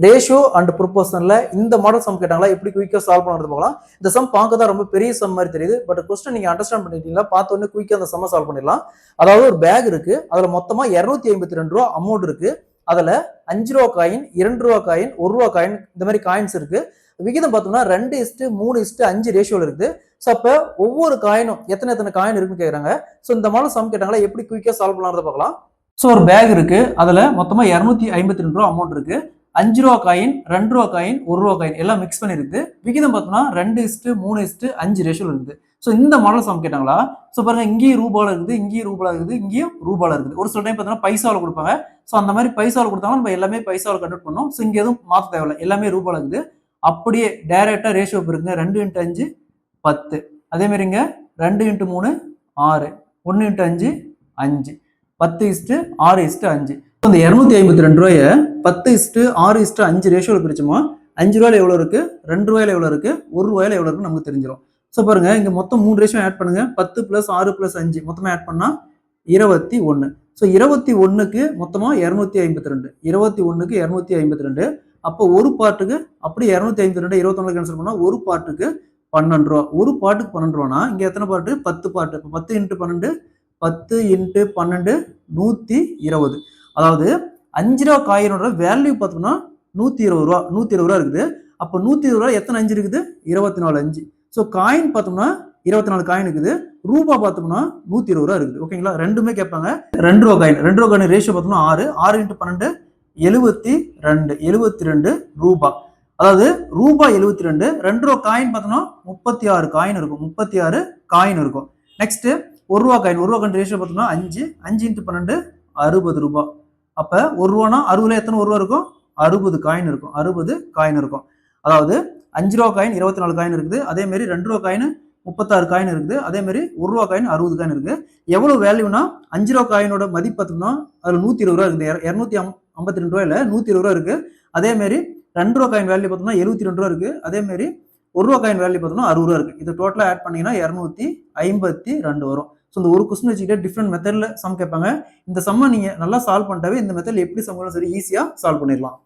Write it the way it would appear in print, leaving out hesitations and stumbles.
Ratio and ப்ரொபோஷன்ல இந்த model some கேட்டாங்களா எப்படி குயிக்கா சால்வ் பண்ணுறது பார்க்கலாம். இந்த சம் பார்க்க தான் ரொம்ப பெரிய சம் மாதிரி தெரியுது. பட் கொஸ்டின் நீங்க அண்டர்ஸ்டாண்ட் பண்ணிட்டீங்களா, பார்த்த உடனே குயிக்கா அந்த சம்ம சால்வ் பண்ணிடலாம். அதாவது ஒரு பேக் இருக்கு, அதுல மொத்தமா 252 ரூபா அமௌண்ட் இருக்கு. அதுல 5 ரூபா காயின், 2 ரூபா காயின், 1 ரூபா காயின், இந்த மாதிரி காயின்ஸ் இருக்கு. விகிதம் பார்த்தோம்னா 2:3:5 ரேஷியோல இருக்கு. ஸோ அப்ப ஒவ்வொரு காயினும் எத்தனை காயின் இருக்குன்னு கேட்குறாங்க. ஸோ இந்த மாடல் சம் கேட்டாங்களா எப்படி குயிக்கா சால்வ் பண்ணலாம்ன்றத பார்க்கலாம். ஸோ ஒரு பேக் இருக்கு, அதுல மொத்தமா 252 ரூபா அமௌண்ட் இருக்கு. 5 ரூபா காயின், 2 ரூபா காயின், 1 ரூபா காயின் எல்லாம் மிக்ஸ் பண்ணிருக்கு. விகிதம் பார்த்தோம்னா 2:3:5 ரேஷியோல இருக்குது. ஸோ இந்த மாடல் சம் கேட்டாங்களா. ஸோ பாருங்க, இங்கேயும் ரூபால இருக்குது, இங்கேயும் ரூபால இருக்குது, இங்கேயும் ரூபால இருக்குது. ஒரு சில டைம் பார்த்தோம்னா பைசாவில் கொடுப்பாங்க. ஸோ அந்த மாதிரி பைசாவில் கொடுத்தாலும் நம்ம எல்லாமே பைசாவில் கன்வெர்ட் பண்ணோம். ஸோ இங்கே எதுவும் மாற்ற தேவையில்லை, எல்லாமே ரூபால இருக்குது. அப்படியே டைரக்டா ரேஷியோ இருக்குங்க. 2 × 5 10. அதே மாதிரிங்க 2 × 3 6, 1 × 5 5, 10:6:5. இந்த 252 ரூபாய 10:6:5 ரேஷியோல பிரிச்சோமா, 5 ரூபாயில எவ்வளவு இருக்கு, 2 ரூபாயில எவ்வளவு இருக்கு, 1 ரூபாயில எவ்வளவு இருக்கு நமக்கு தெரிஞ்சிடும். ஸோ பாருங்க, இங்க மொத்தம் 3 ரேஷியோ ஆட் பண்ணுங்க. 10 + 6 + 5 மொத்தமா ஆட் பண்ணா 21. ஸோ 21க்கு மொத்தமா 252, 21க்கு 252. அப்போ ஒரு பார்ட்டுக்கு அப்படி 252 21 கேன்சல் பண்ணா ஒரு பார்ட்டுக்கு 12 ரூபா. ஒரு பார்ட்டுக்கு 12 ரூபானா இங்க எத்தனை பார்ட்டு, 10 பார்ட்டு. 10 × 12 10 × 12 120. அதாவது 5 ரூபா காயினோட வேல்யூ பார்த்தோம்னா 120 ரூபா. 120 ரூபா இருக்குது. அப்போ 120 ரூபா எத்தனை 5 இருக்குது, 24 5. ஸோ காயின் பார்த்தோம்னா 24 காயின் இருக்குது. ரூபா பார்த்தோம்னா 120 ரூபா இருக்குது. ஓகேங்களா, ரெண்டுமே கேட்பாங்க. 2 ரூபா காயின் ரேஷியோ பார்த்தோம்னா 6 × 12 72 ரூபா. அதாவது ரூபா 72. 2 ரூபா காயின் பார்த்தோம்னா 36 காயின் இருக்கும். 36 காயின் இருக்கும். நெக்ஸ்ட் 1 ரூபா காயின் ரேஷியோ பார்த்தோம்னா 5 × 12 60 ரூபா. அப்ப 1 ரூபானா 60ல எத்தனை 1 ரூபா இருக்கும், 60 காயின் இருக்கும். 60 காயின் இருக்கும். அதாவது 5 ரூபா காயின் 24 காயின் இருக்குது. அதே மாதிரி 2 ரூபா காயின் 36 காயின் இருக்குது. அதே மாதிரி 1 ரூபா காயின் 60 காயின் இருக்கு. எவ்வளவு வேல்யூனா 5 ரூபா காயினோட மதிப்பு பார்த்தோம்னா அதுல 120 ரூபா இருக்குது. 252 ரூபாயில 120 ரூபா இருக்கு. அதே மாதிரி 2 ரூபா காயின் வேல்யூ பார்த்தோம்னா 72 ரூபா இருக்கு. அதே மாதிரி 1 ரூபா காயின் வேல்யூ பார்த்தோம்னா 60 ரூபா இருக்கு. இது டோட்டலா ஆட் பண்ணீங்கன்னா 252 வரும். ஸோ இந்த ஒரு கொஸ்டின் வச்சுக்கிட்டே டிஃப்ரெண்ட் மெத்தட்ல சம் கேட்பாங்க. இந்த சம்மை நீங்க நல்லா சால்வ் பண்ணிட்டாவே இந்த மெத்தட்ல எப்படி சம் சரி ஈஸியா சால்வ் பண்ணிடலாம்.